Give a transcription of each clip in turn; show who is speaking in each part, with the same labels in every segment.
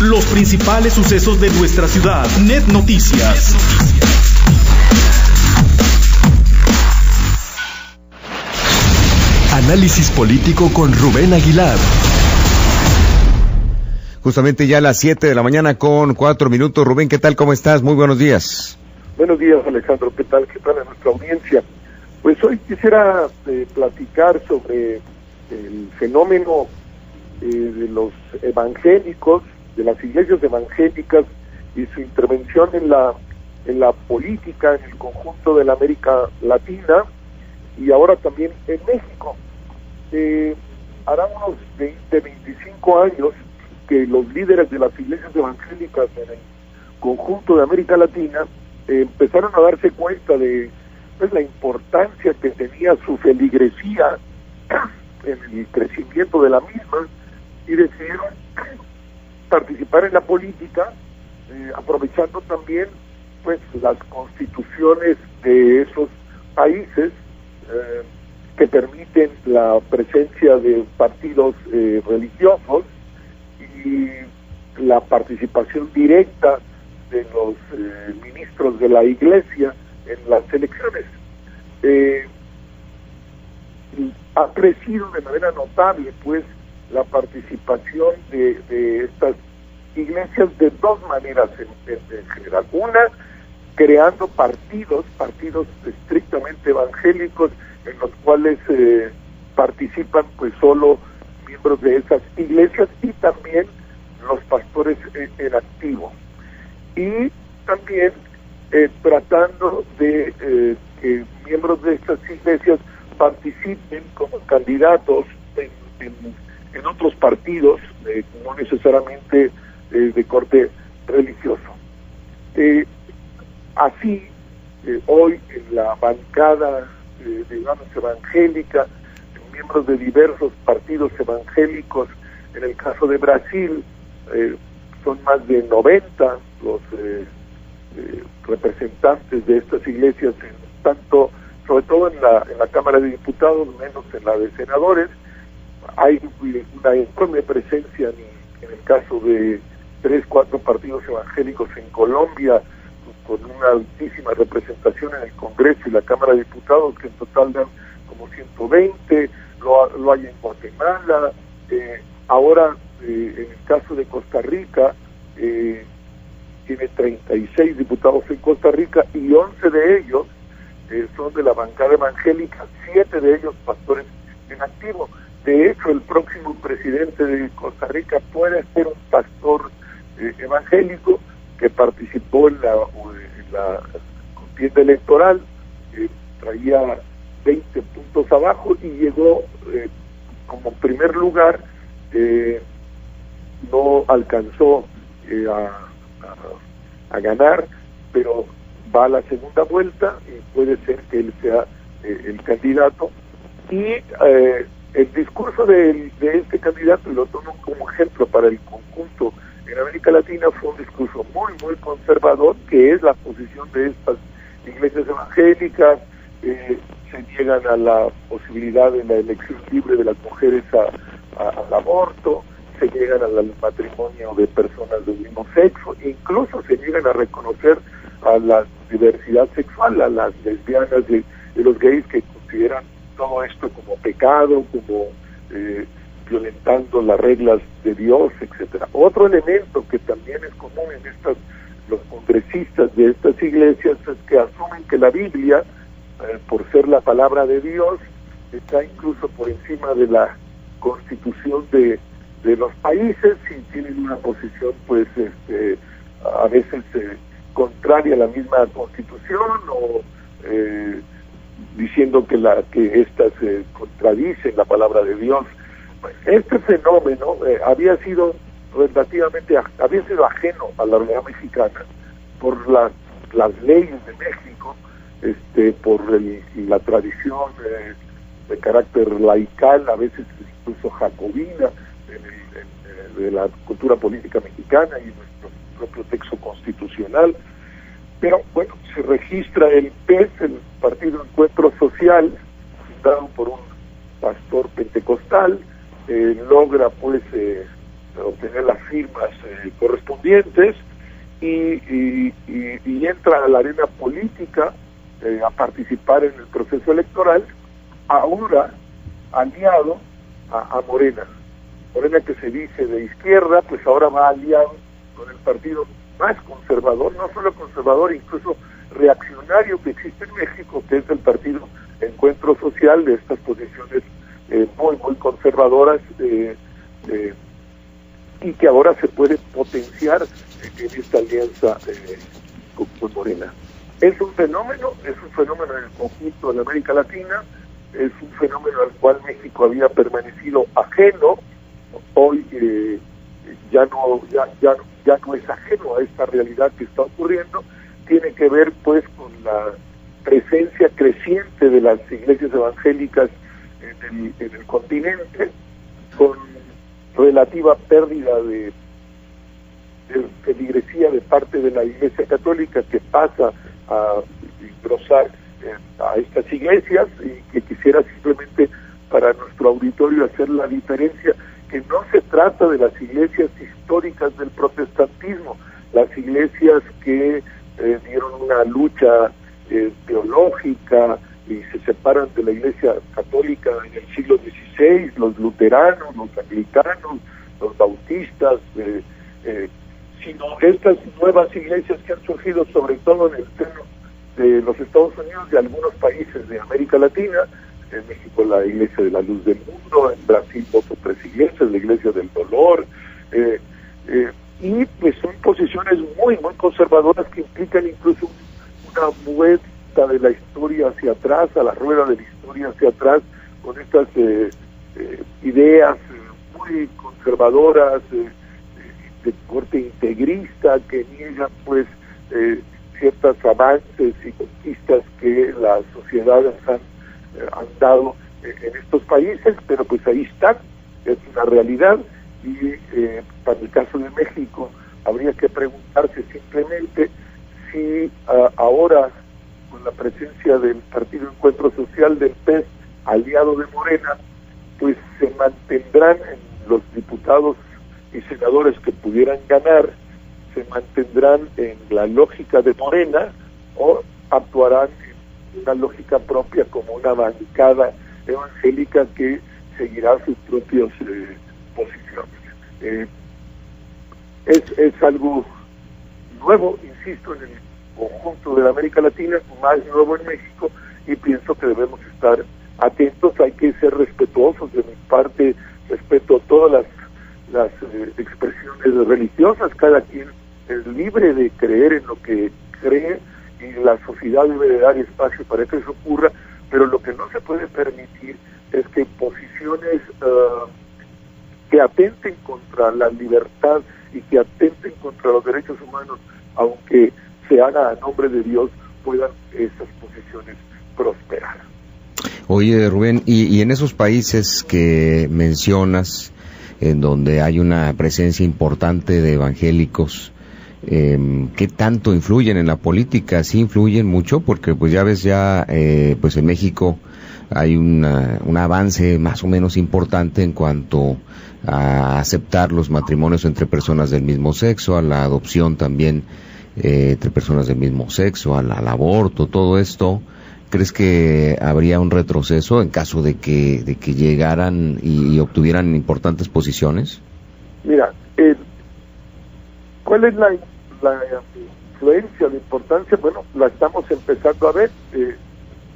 Speaker 1: Los principales sucesos de nuestra ciudad. NET Noticias.
Speaker 2: Análisis político con Rubén Aguilar. Justamente ya a las 7 de la mañana con 4 minutos. Rubén, ¿qué tal? ¿Cómo estás? Muy buenos días.
Speaker 3: Buenos días, Alejandro. ¿Qué tal? ¿Qué tal a nuestra audiencia? Pues hoy quisiera platicar sobre el fenómeno de los evangélicos, de las iglesias evangélicas y su intervención en la política en el conjunto de la América Latina y ahora también en México. Hará unos 25 años que los líderes de las iglesias evangélicas en el conjunto de América Latina empezaron a darse cuenta de la importancia que tenía su feligresía en el crecimiento de la misma y decidieron participar en la política, aprovechando también las constituciones de esos países que permiten la presencia de partidos religiosos y la participación directa de los ministros de la Iglesia en las elecciones. Ha crecido de manera notable la participación de estas iglesias de dos maneras en general. Una, creando partidos estrictamente evangélicos en los cuales participan solo miembros de esas iglesias y también los pastores en activo. Y también tratando de que miembros de estas iglesias participen como candidatos en otros partidos, no necesariamente de corte religioso. Así, hoy en la bancada, evangélica, miembros de diversos partidos evangélicos, en el caso de Brasil, son más de 90 los representantes de estas iglesias, sobre todo en la Cámara de Diputados, menos en la de senadores. Hay una enorme presencia en el caso de 3-4 partidos evangélicos en Colombia, con una altísima representación en el Congreso y la Cámara de Diputados, que en total dan como 120, lo hay en Guatemala, ahora en el caso de Costa Rica, tiene 36 diputados en Costa Rica y 11 de ellos son de la bancada evangélica, 7 de ellos pastores en activo. De hecho, el próximo presidente de Costa Rica puede ser un pastor evangélico que participó en la contienda electoral, traía 20 puntos abajo y llegó como primer lugar, no alcanzó a ganar, pero va a la segunda vuelta y puede ser que él sea el candidato. Y el discurso de este candidato, y lo tomo como ejemplo para el conjunto en América Latina, fue un discurso muy, muy conservador, que es la posición de estas iglesias evangélicas. Se niegan a la posibilidad de la elección libre de las mujeres al aborto, se niegan al matrimonio de personas del mismo sexo, incluso se niegan a reconocer a la diversidad sexual, a las lesbianas y los gays, que consideran todo esto como pecado, como violentando las reglas de Dios, etcétera. Otro elemento que también es común en los congresistas de estas iglesias es que asumen que la Biblia, por ser la palabra de Dios, está incluso por encima de la constitución de los países, y tienen una posición a veces contraria a la misma constitución, o diciendo que estas contradicen la palabra de Dios. Este fenómeno había sido ajeno a la realidad mexicana por las leyes de México, por la tradición de carácter laical, a veces incluso jacobina, de la cultura política mexicana y nuestro propio texto constitucional. Pero bueno, se registra el PES, el Partido Encuentro Social, fundado por un pastor pentecostal, logra obtener las firmas correspondientes y entra a la arena política a participar en el proceso electoral, ahora aliado a Morena. Morena, que se dice de izquierda, pues ahora va aliado con el partido más conservador, no solo conservador, incluso reaccionario que existe en México, que es el partido Encuentro Social, de estas posiciones muy conservadoras, y que ahora se puede potenciar en esta alianza con Morena. Es un fenómeno en el conjunto de América Latina, es un fenómeno al cual México había permanecido ajeno. Hoy ya no es ajeno a esta realidad que está ocurriendo. Tiene que ver pues con la presencia creciente de las iglesias evangélicas en el continente, con relativa pérdida de feligresía de parte de la Iglesia Católica, que pasa a engrosar a estas iglesias, y que quisiera simplemente para nuestro auditorio hacer la diferencia, que no se trata de las iglesias históricas del protestantismo, las iglesias que dieron una lucha teológica y se separan de la Iglesia Católica en el siglo XVI, los luteranos, los anglicanos, los bautistas, sino estas nuevas iglesias que han surgido sobre todo en el seno de los Estados Unidos y algunos países de América Latina. En México la Iglesia de la Luz del Mundo, en Brasil 2 o 3 iglesias, la Iglesia del Dolor, y pues son posiciones muy conservadoras que implican incluso una vuelta de la historia hacia atrás, a la rueda de la historia hacia atrás, con estas ideas muy conservadoras, de corte integrista, que niegan pues ciertos avances y conquistas que las sociedades han dado en estos países, pero pues ahí están, es una realidad. Y para el caso de México habría que preguntarse simplemente si ahora, con la presencia del Partido Encuentro Social del PES, aliado de Morena, pues se mantendrán los diputados y senadores que pudieran ganar, se mantendrán en la lógica de Morena, o actuarán en una lógica propia como una bancada evangélica que seguirá sus propias posiciones. Es algo nuevo, insisto, en el conjunto de la América Latina, más nuevo en México, y pienso que debemos estar atentos. Hay que ser respetuosos. De mi parte, respeto a todas las expresiones religiosas. Cada quien es libre de creer en lo que cree, y la sociedad debe de dar espacio para que eso ocurra, pero lo que no se puede permitir es que posiciones que atenten contra la libertad y que atenten contra los derechos humanos, aunque se haga a nombre de Dios, puedan esas posiciones prosperar.
Speaker 2: Oye, Rubén, y en esos países que mencionas, en donde hay una presencia importante de evangélicos, ¿qué tanto influyen en la política? ¿Sí influyen mucho? Porque pues ya ves, pues en México hay un avance más o menos importante en cuanto a aceptar los matrimonios entre personas del mismo sexo, a la adopción también entre personas del mismo sexo, al aborto, todo esto. ¿Crees que habría un retroceso en caso de que llegaran y obtuvieran importantes posiciones?
Speaker 3: Mira, ¿cuál es la influencia, la importancia? Bueno, la estamos empezando a ver.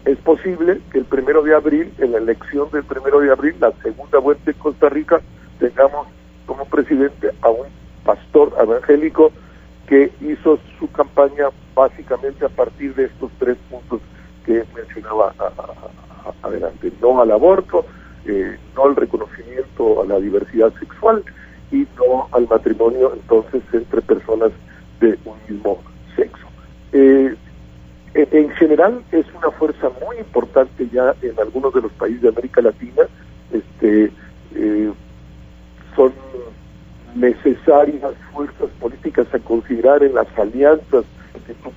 Speaker 3: Es posible que el 1 de abril, en la elección del 1 de abril, la segunda vuelta en Costa Rica, tengamos como presidente a un pastor evangélico que hizo su campaña básicamente a partir de estos 3 puntos que mencionaba adelante: no al aborto, no al reconocimiento a la diversidad sexual, y no al matrimonio entonces entre personas de un mismo sexo. En general es una fuerza muy importante ya en algunos de los países de América Latina. Son necesarias fuerzas políticas a considerar en las alianzas que tú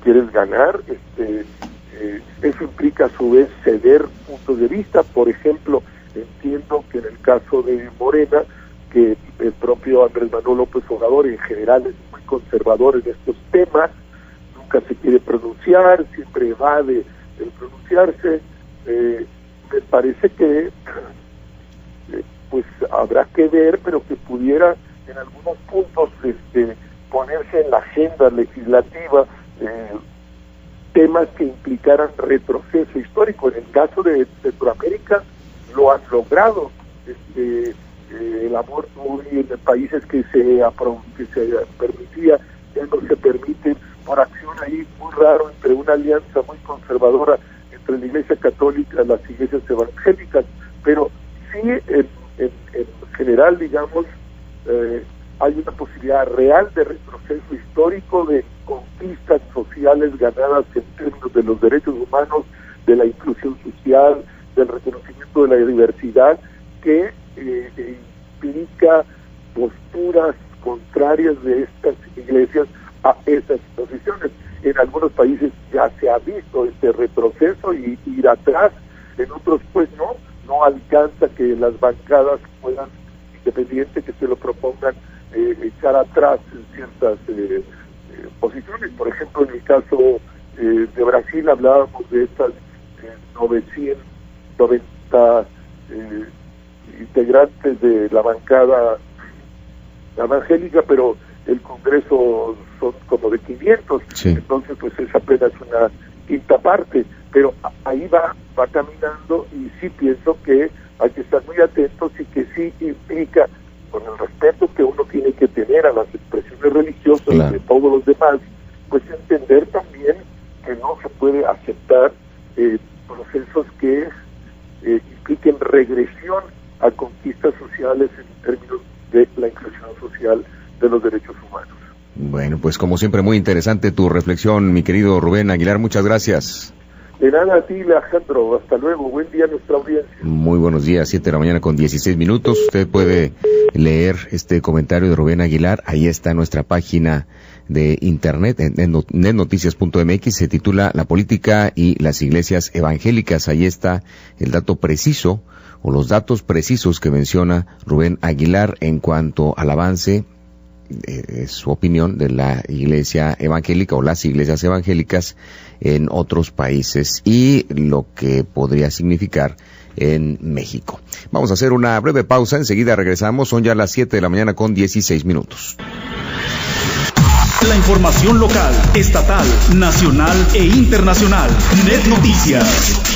Speaker 3: quieres ganar. Eso implica a su vez ceder puntos de vista. Por ejemplo, entiendo que en el caso de Morena, que el propio Andrés Manuel López Obrador en general es muy conservador en estos temas, nunca se quiere pronunciar, siempre evade el pronunciarse. Me parece que pues habrá que ver, pero que pudiera en algunos puntos ponerse en la agenda legislativa temas que implicaran retroceso histórico. En el caso de Centroamérica lo han logrado, el aborto hoy en países que se permitía, ya no se permite por acción ahí muy raro entre una alianza muy conservadora entre la Iglesia Católica y las iglesias evangélicas, pero sí en general, digamos, hay una posibilidad real de retroceso histórico, de conquistas sociales ganadas en términos de los derechos humanos, de la inclusión social, del reconocimiento de la diversidad, que implica posturas contrarias de estas iglesias a esas posiciones. En algunos países ya se ha visto este retroceso y ir atrás, en otros pues no alcanza que las bancadas puedan, independiente que se lo propongan, echar atrás en ciertas posiciones. Por ejemplo, en el caso de Brasil hablábamos de estas 990 integrantes de la bancada evangélica, pero el Congreso son como de 500, sí. Entonces pues es apenas una quinta parte, pero ahí va caminando, y sí pienso que hay que estar muy atentos, y que sí implica, con el respeto que uno tiene que tener a las expresiones religiosas, claro, de todos los demás, pues entender también que no se puede aceptar procesos que impliquen regresión a conquistas sociales en términos de la inclusión social de los derechos humanos.
Speaker 2: Bueno, pues como siempre muy interesante tu reflexión, mi querido Rubén Aguilar, muchas gracias.
Speaker 3: De nada a ti, Alejandro, hasta luego, buen día a nuestra audiencia.
Speaker 2: Muy buenos días, 7 de la mañana con 16 minutos, usted puede leer este comentario de Rubén Aguilar, ahí está nuestra página de internet, en netnoticias.mx, se titula La política y las iglesias evangélicas, ahí está el dato preciso, o los datos precisos que menciona Rubén Aguilar en cuanto al avance, su opinión, de la iglesia evangélica o las iglesias evangélicas en otros países y lo que podría significar en México. Vamos a hacer una breve pausa, enseguida regresamos, son ya las 7 de la mañana con 16 minutos.
Speaker 1: La información local, estatal, nacional e internacional. Net Noticias.